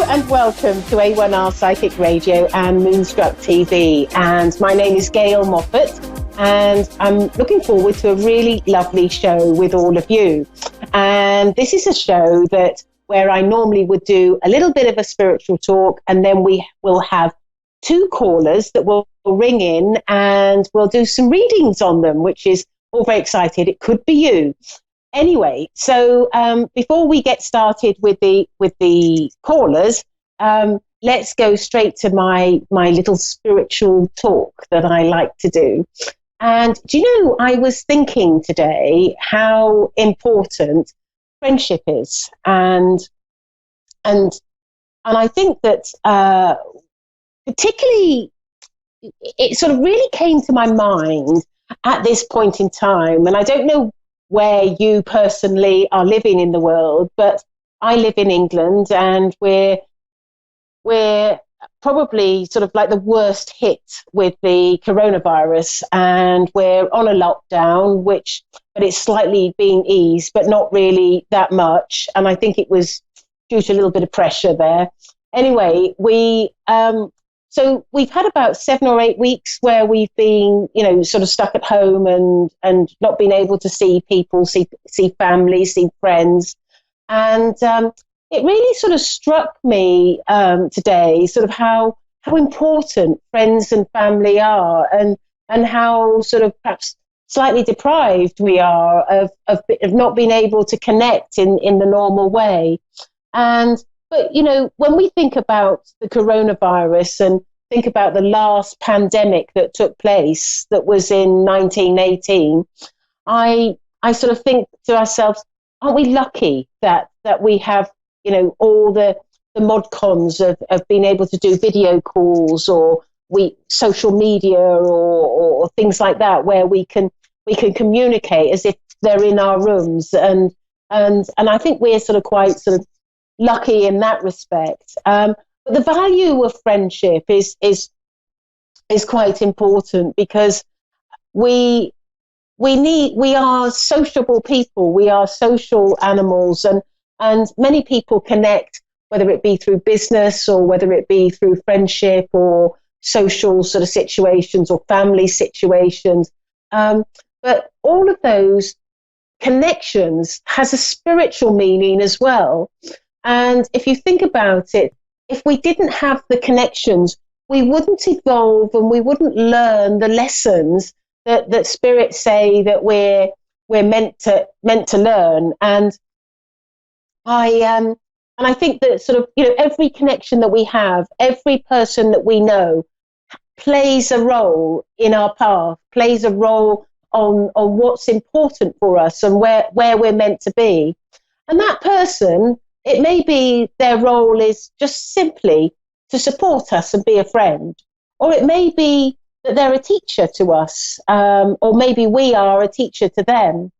and welcome to A1R Psychic Radio and Moonstruck TV. And my name is Gail Moffat, and I'm looking forward to a really lovely show with all of you. And this is a show where I normally would do a little bit of a spiritual talk, and then we will have two callers that will ring in and we'll do some readings on them, which is all very excited. It could be you. Anyway, so before we get started with the callers, let's go straight to my little spiritual talk that I like to do. And do you know, I was thinking today how important friendship is, and I think that particularly it sort of really came to my mind at this point in time, and I don't know where you personally are living in the world, but I live in England, and we're probably sort of like the worst hit with the coronavirus, and we're on a lockdown, but it's slightly being eased, but not really that much. And I think it was due to a little bit of pressure there. Anyway, so we've had about 7 or 8 weeks where we've been, sort of stuck at home and not been able to see people, see family, see friends. And it really sort of struck me today, sort of how important friends and family are, and how sort of perhaps slightly deprived we are of not being able to connect in the normal way. But, when we think about the coronavirus and think about the last pandemic that took place, that was in 1918, I sort of think to ourselves, aren't we lucky that we have, all the mod cons of being able to do video calls or social media or things like that, where we can communicate as if they're in our rooms. And I think we're sort of quite sort of lucky in that respect. But the value of friendship is quite important, because we are sociable people, we are social animals, and many people connect, whether it be through business or whether it be through friendship or social sort of situations or family situations. But all of those connections has a spiritual meaning as well. And if you think about it, if we didn't have the connections, we wouldn't evolve and we wouldn't learn the lessons that spirits say that we're meant to learn. And I think that sort of, every connection that we have, every person that we know plays a role in our path, plays a role on what's important for us and where we're meant to be. And that person, it may be their role is just simply to support us and be a friend, or it may be that they're a teacher to us, or maybe we are a teacher to them,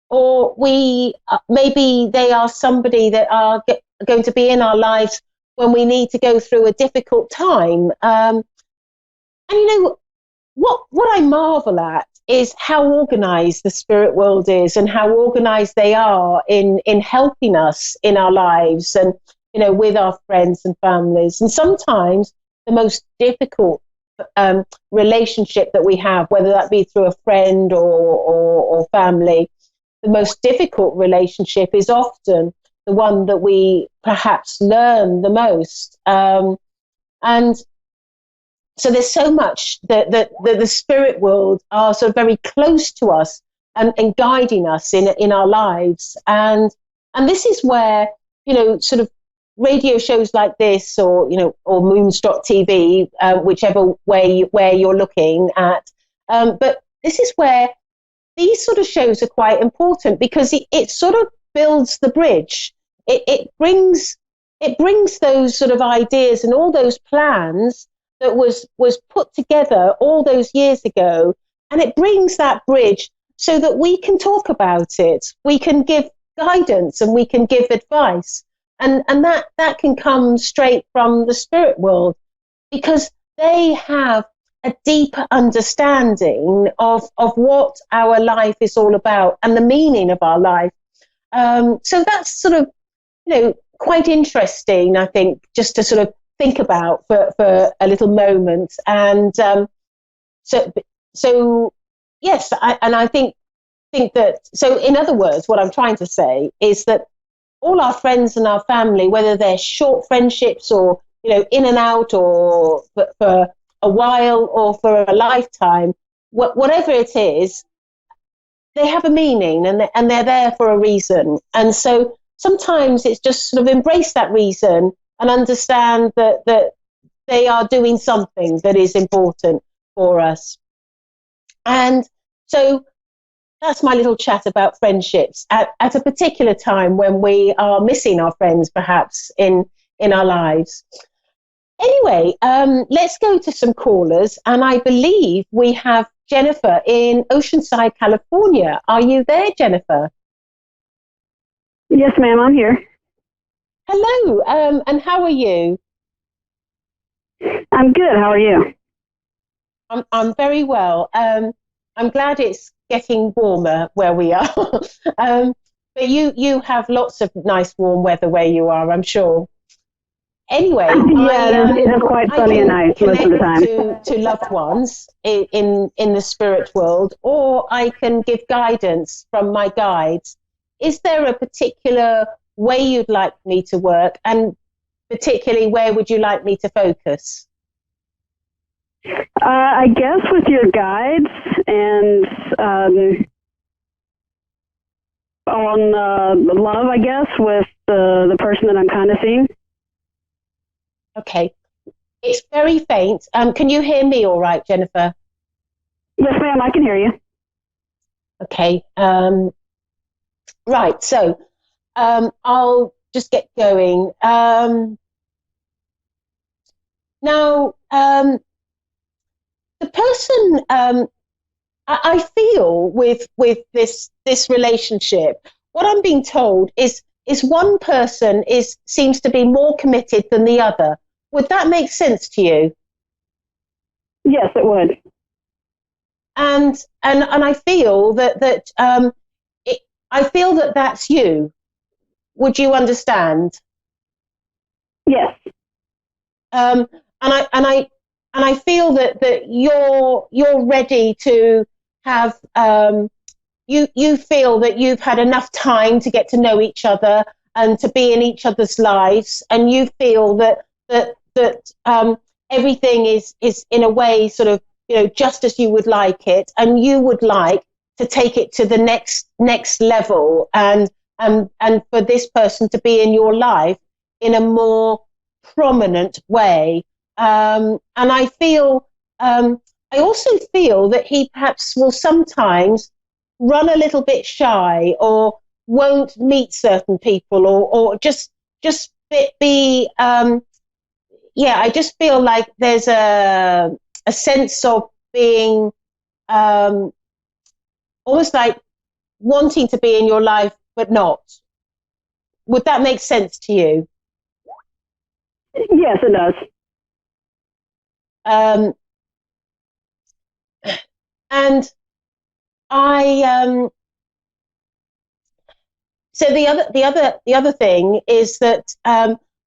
or maybe they are somebody that are going to be in our lives when we need to go through a difficult time. And what I marvel at is how organized the spirit world is, and how organized they are in helping us in our lives and, with our friends and families. And sometimes the most difficult relationship that we have, whether that be through a friend or family, the most difficult relationship is often the one that we perhaps learn the most. And so there's so much that the spirit world are sort of very close to us and guiding us in our lives. And this is where, sort of radio shows like this, or Moonstruck TV, whichever way where you're looking at. But this is where these sort of shows are quite important, because it sort of builds the bridge. It brings those sort of ideas and all those plans that was put together all those years ago, and it brings that bridge so that we can talk about it, we can give guidance, and we can give advice, and that can come straight from the spirit world, because they have a deeper understanding of what our life is all about and the meaning of our life. So that's sort of, quite interesting, I think, just to sort of think about for a little moment. And so yes, I think that, so in other words, what I'm trying to say is that all our friends and our family, whether they're short friendships or, in and out, or for a while or for a lifetime, whatever it is, they have a meaning, and they're there for a reason. And so sometimes it's just sort of embrace that reason and understand that they are doing something that is important for us. And so that's my little chat about friendships at a particular time when we are missing our friends, perhaps, in our lives. Anyway, let's go to some callers. And I believe we have Jennifer in Oceanside, California. Are you there, Jennifer? Yes, ma'am, I'm here. Hello, and how are you? I'm good. How are you? I'm very well. I'm glad it's getting warmer where we are. But you have lots of nice warm weather where you are, I'm sure. Anyway, it is quite sunny and nice most of the time. To loved ones in the spirit world, or I can give guidance from my guides. Is there a particular way you'd like me to work, and particularly where would you like me to focus? I guess with your guides and on love, I guess, with the person that I'm kind of seeing. Okay. It's very faint. Can you hear me all right, Jennifer? Yes, ma'am, I can hear you. Okay. Right, so I'll just get going. Now, the person I feel with this relationship, what I'm being told is one person seems to be more committed than the other. Would that make sense to you? Yes, it would. And I feel I feel that that's you. Would you understand? Yes. And I feel that you're ready to have you feel that you've had enough time to get to know each other and to be in each other's lives, and you feel that everything is in a way sort of just as you would like it, and you would like to take it to the next level, and for this person to be in your life in a more prominent way. And I feel I also feel that he perhaps will sometimes run a little bit shy, or won't meet certain people, or just be I just feel like there's a sense of being almost like wanting to be in your life but not. Would that make sense to you? Yes, it does. And I so the other thing is that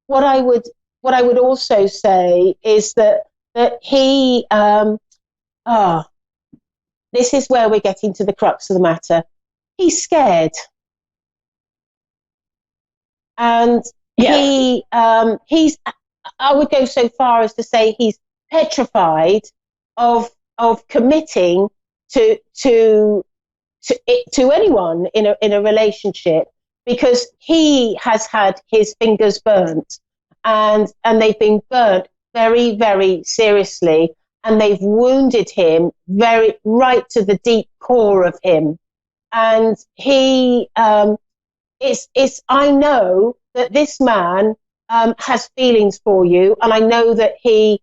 what I would also say is that he this is where we're getting to the crux of the matter. He's scared, and he's I would go so far as to say he's petrified of committing to anyone in a relationship, because he has had his fingers burnt, and they've been burnt very, very seriously, and they've wounded him right to the deep core of him. And he I know that this man has feelings for you, and I know that he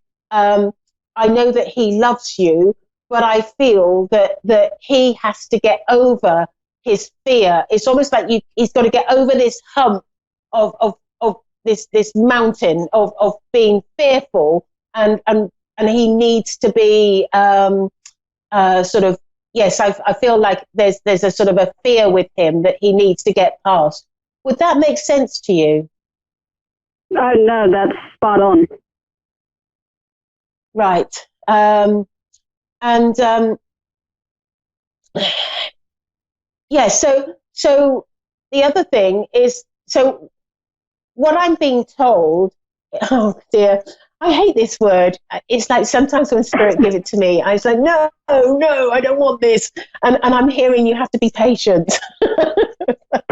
loves you, but I feel that he has to get over his fear. It's almost like he's got to get over this hump of this mountain of being fearful, and he needs to be sort of, yes, I feel like there's a sort of a fear with him that he needs to get past. Would that make sense to you? No, that's spot on. Right. And yeah, so the other thing is, so what I'm being told, oh dear, I hate this word. It's like sometimes when spirit give it to me, I was like, no, I don't want this. And I'm hearing you have to be patient. But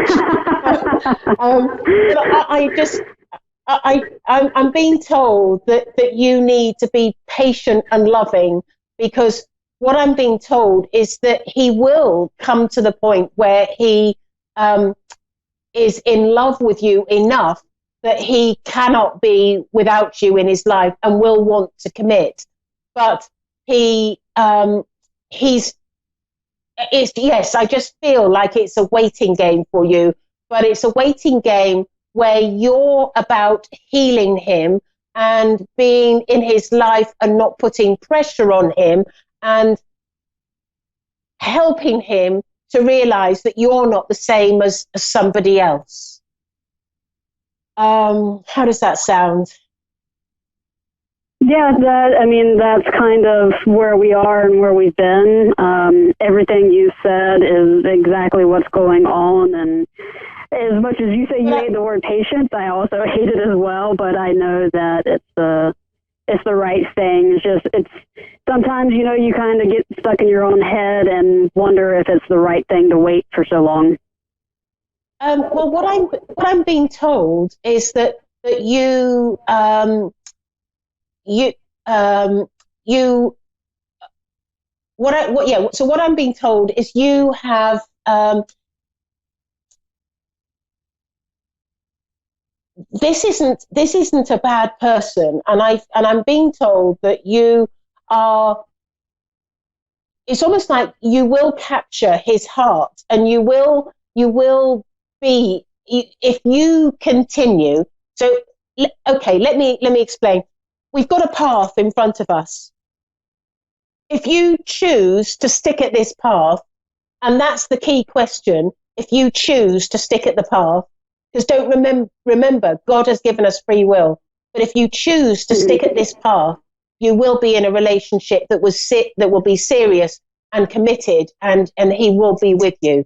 I'm being told that you need to be patient and loving, because what I'm being told is that he will come to the point where he is in love with you enough that he cannot be without you in his life and will want to commit. But he's yes, I just feel like it's a waiting game for you, but it's a waiting game where you're about healing him and being in his life and not putting pressure on him and helping him to realize that you're not the same as somebody else. How does that sound? Yeah, that's kind of where we are and where we've been. Everything you said is exactly what's going on. And as much as you say you hate the word patience, I also hate it as well. But I know that it's the right thing. It's sometimes, you kind of get stuck in your own head and wonder if it's the right thing to wait for so long. Well, what I'm being told is that you so what I'm being told is you have this isn't a bad person, and I'm being told that you are, it's almost like you will capture his heart, and you will be, if you continue. So okay, let me explain. We've got a path in front of us. If you choose to stick at this path, and that's the key question, if you choose to stick at the path, because don't remember, God has given us free will. But if you choose to stick at this path, you will be in a relationship that will be serious and committed, and he will be with you.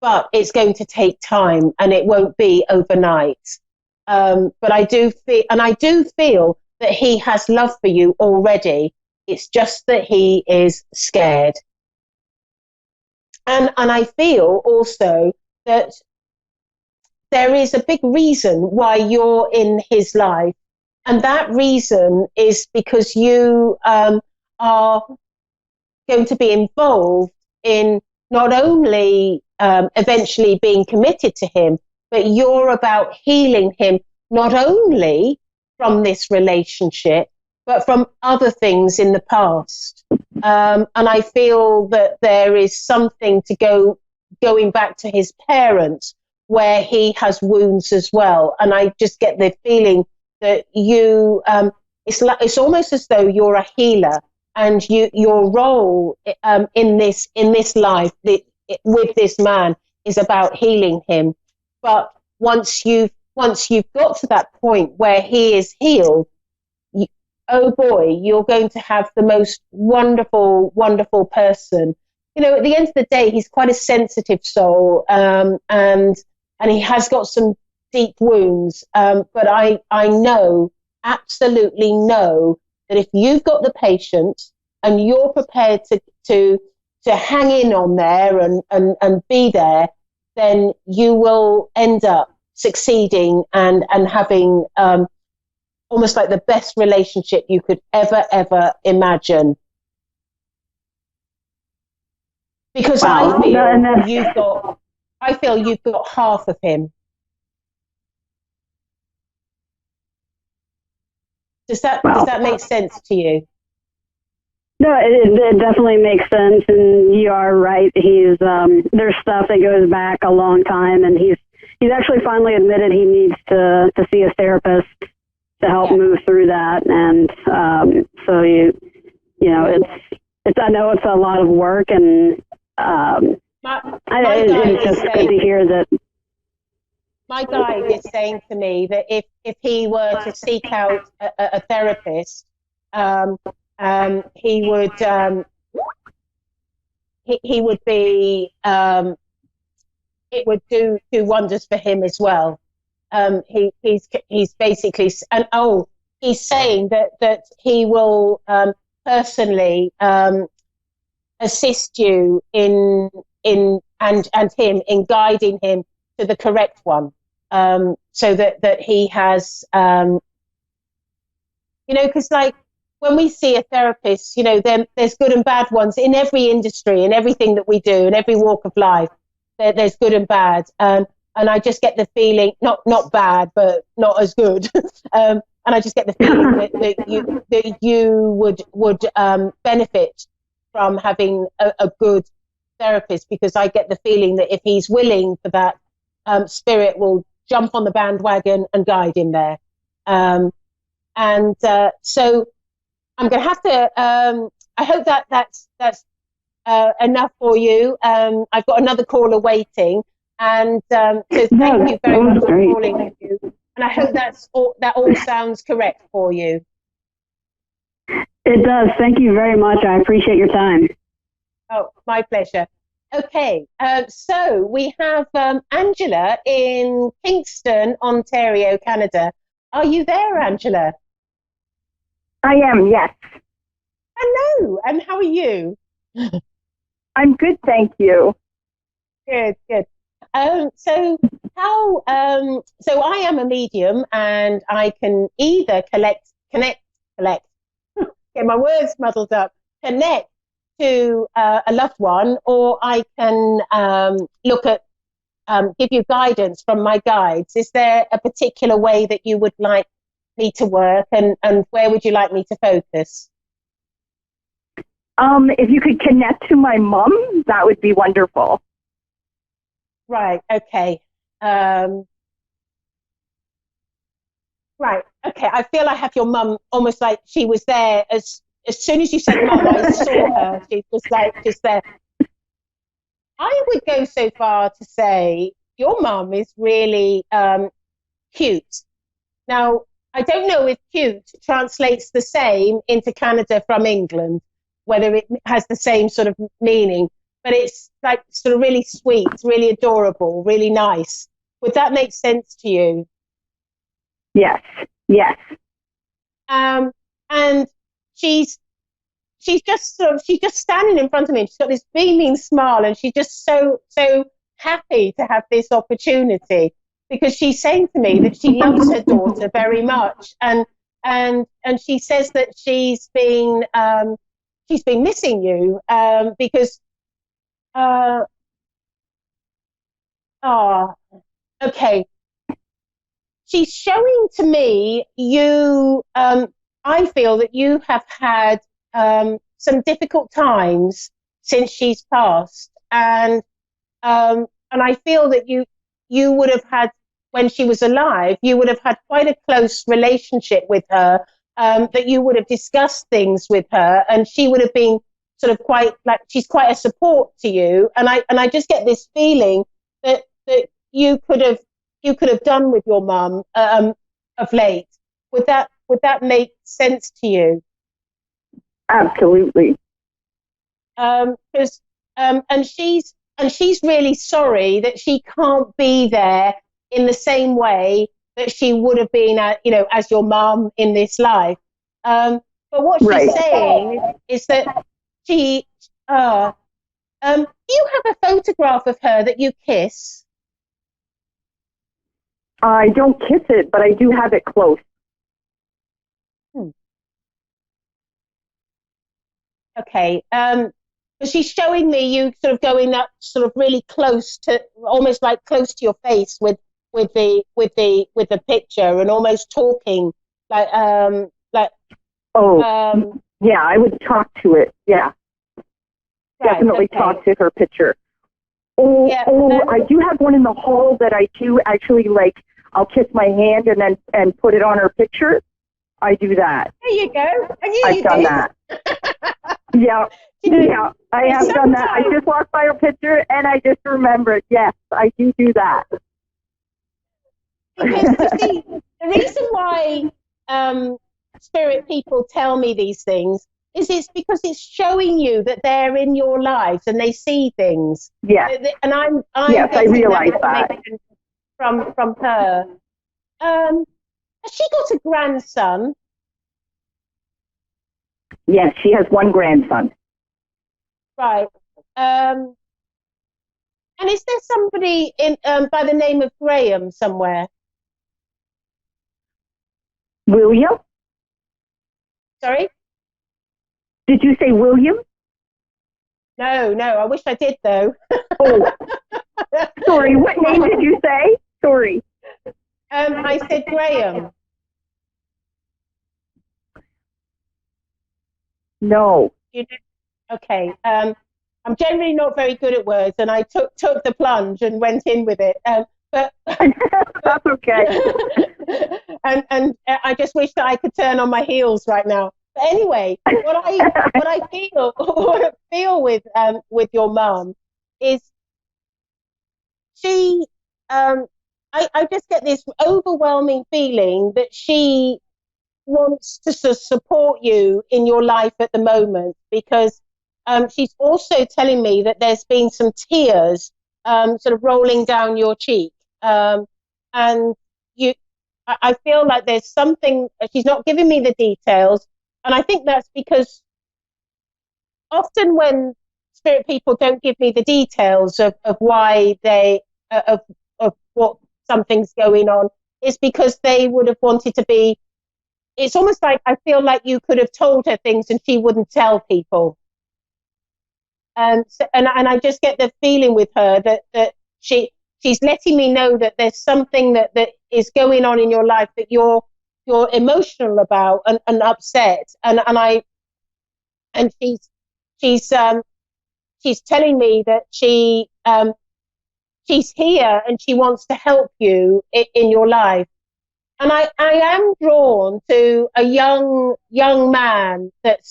But it's going to take time, and it won't be overnight. But I do feel that he has love for you already. It's just that he is scared. And I feel also that there is a big reason why you're in his life. And that reason is because you are going to be involved in not only eventually being committed to him, but you're about healing him, not only from this relationship, but from other things in the past. And I feel that there is something to going back to his parents, where he has wounds as well. And I just get the feeling that you, it's almost as though you're a healer, and your role in this life with this man is about healing him. But once you've got to that point where he is healed, oh boy, you're going to have the most wonderful, wonderful person. At the end of the day, he's quite a sensitive soul, and he has got some deep wounds. But I know, absolutely know, that if you've got the patience and you're prepared to hang in on there and be there, then you will end up succeeding and having almost like the best relationship you could ever imagine. Because wow. I feel you've got half of him. Does that make sense to you? No, it definitely makes sense, and you are right. He's there's stuff that goes back a long time, and he's actually finally admitted he needs to see a therapist to help move through that. And so it's I know it's a lot of work, and. My It's just good to hear that. my guide is saying to me that if he were to seek out a therapist, he would he would be it would do wonders for him as well. He's basically, and he's saying that he will personally assist you in and him in guiding him to the correct one, so that he has, because like when we see a therapist, there's good and bad ones in every industry, in everything that we do, in every walk of life. There's good and bad, and I just get the feeling, not bad, but not as good. And I just get the feeling that you would benefit from having a good therapist, because I get the feeling that if he's willing for that, Spirit will jump on the bandwagon and guide him there. So I'm going to have to. I hope that's enough for you. I've got another caller waiting, and so thank you very much for calling. And I hope that all sounds correct for you. It does. Thank you very much. I appreciate your time. Oh, my pleasure. Okay, so we have Angela in Kingston, Ontario, Canada. Are you there, Angela? I am, yes. Hello, and how are you? I'm good, thank you. Good. So I am a medium, and I can either connect, get my words muddled up, connect to a loved one, or I can look at, give you guidance from my guides. Is there a particular way that you would like me to work, and where would you like me to focus? If you could connect to my mom, that would be wonderful. Right, okay. Right, okay. I feel I have your mum almost like she was there as soon as you said mum, I saw her. She was like just there. I would go so far to say your mum is really cute. Now, I don't know if cute translates the same into Canada from England, whether it has the same sort of meaning, but it's like sort of really sweet, really adorable, really nice. Would that make sense to you? Yes. And she's just standing in front of me. She's got this beaming smile, and she's just so happy to have this opportunity, because she's saying to me that she loves her daughter very much, and she says that she's been missing you, because okay. She's showing to me you. I feel that you have had some difficult times since she's passed, and I feel that you would have had, when she was alive, you would have had quite a close relationship with her. That you would have discussed things with her, and she would have been sort of quite like, she's quite a support to you. And I just get this feeling that you could have done with your mum of late. Would that make sense to you? Absolutely. Because and she's really sorry that she can't be there in the same way that she would have been as your mum in this life. But what she's saying is that she do you have a photograph of her that you kiss? I don't kiss it, but I do have it close. Okay. She's showing me you sort of going up sort of really close to, almost like close to your face with the picture, and almost talking like yeah, I would talk to it. Yeah. Right, definitely okay. talk to her picture. I do have one in the hall that I do actually, like, I'll kiss my hand and put it on her picture. I do that. There you go. I've done that. Yeah, I have done that. I just walked by her picture and I just remembered. Yes, I do that. because you see, the reason why spirit people tell me these things is it's because it's showing you that they're in your life and they see things. Yes. And I'm Yes, I getting realize that. information from her. Has she got a grandson? Yes, she has one grandson. Right. And is there somebody in by the name of Graham somewhere? William? Sorry? Did you say William? No, I wish I did though. Oh, sorry. What name did you say? Sorry. I said Graham. No. You know? Okay. I'm generally not very good at words, and I took the plunge and went in with it. But That's okay. and I just wish that I could turn on my heels right now. But anyway, what I feel with your mum is she I just get this overwhelming feeling that she wants to support you in your life at the moment, because she's also telling me that there's been some tears sort of rolling down your cheek, and you I feel like there's something. She's not giving me the details, and I think that's because often when spirit people don't give me the details of why they of what something's going on, it's because they would have wanted to be. It's almost like I feel like you could have told her things and she wouldn't tell people. And I just get the feeling with her that she's letting me know that there's something that is going on in your life that you're emotional about and upset. And she's telling me that she's here and she wants to help you in your life. And I am drawn to a young man that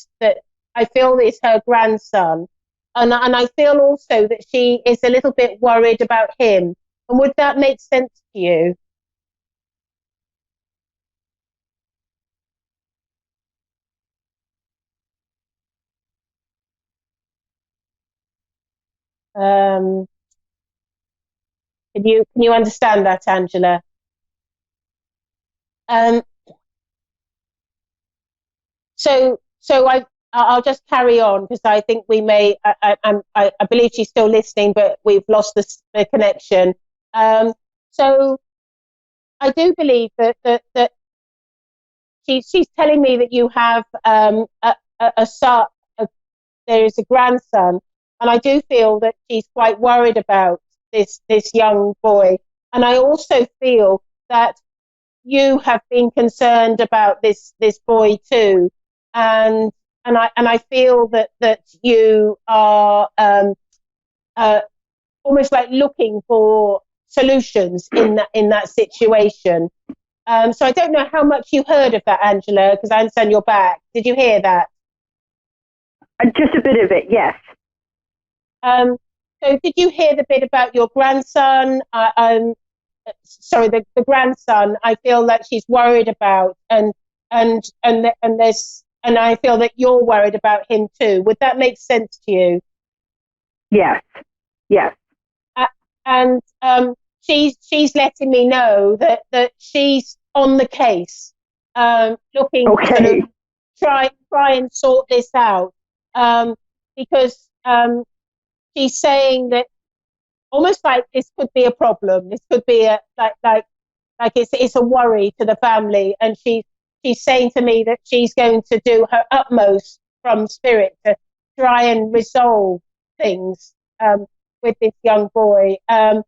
I feel is her grandson, and I feel also that she is a little bit worried about him. And would that make sense to you? Um, can you understand that, Angela? Um, so I'll just carry on, because I think we may. I believe she's still listening, but we've lost the connection. So I do believe that she's telling me that you have a son. There is a grandson, and I do feel that she's quite worried about this young boy. And I also feel that you have been concerned about this boy too, and I feel that you are almost like looking for solutions in that situation. So I don't know how much you heard of that, Angela, because I understand you're back. Did you hear that? Just a bit of it, yes. So did you hear the bit about your grandson? Sorry, the grandson. I feel that she's worried about, and there's, and I feel that you're worried about him too. Would that make sense to you? Yes. Yes. And she's letting me know that she's on the case, looking to sort of try and sort this out, because she's saying that almost like this could be a problem. This could be a like it's a worry to the family, and she's saying to me that she's going to do her utmost from spirit to try and resolve things with this young boy. And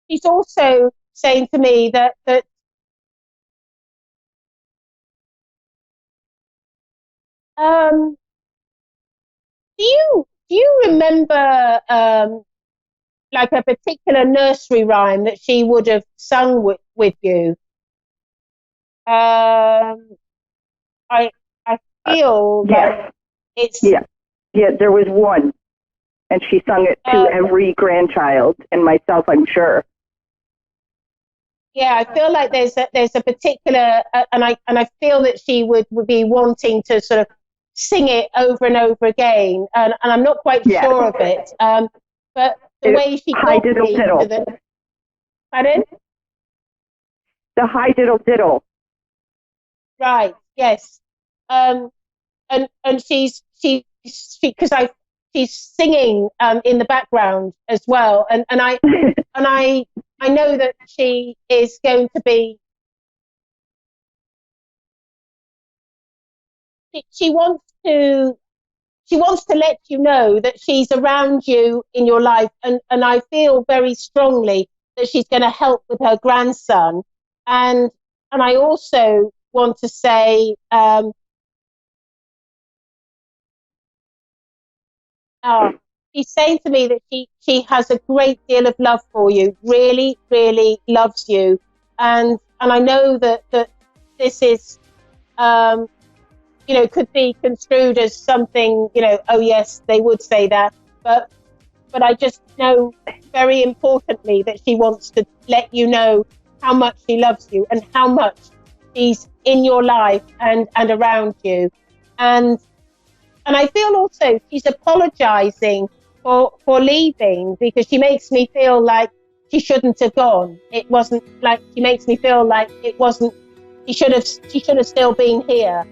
she's also saying to me that um, do you remember like a particular nursery rhyme that she would have sung with you? I feel yes. like it's Yeah. There was one. And she sung it to every grandchild and myself, I'm sure. Yeah, I feel like there's a particular, and I feel that she would be wanting to sort of sing it over and over again, and I'm not quite sure of it. But the way she got me to the, pardon? The high diddle diddle. Right. Yes. And she's because she's singing in the background as well, and I know that she is going to be. She wants to let you know that she's around you in your life, and I feel very strongly that she's going to help with her grandson, and I also want to say she's saying to me that she has a great deal of love for you, really, really loves you. And I know that this is, could be construed as something, oh yes, they would say that. But I just know very importantly that she wants to let you know how much she loves you and how much she's in your life and around you. And I feel also she's apologizing for leaving, because she makes me feel like she shouldn't have gone. It wasn't like, she makes me feel like it wasn't, she should have still been here.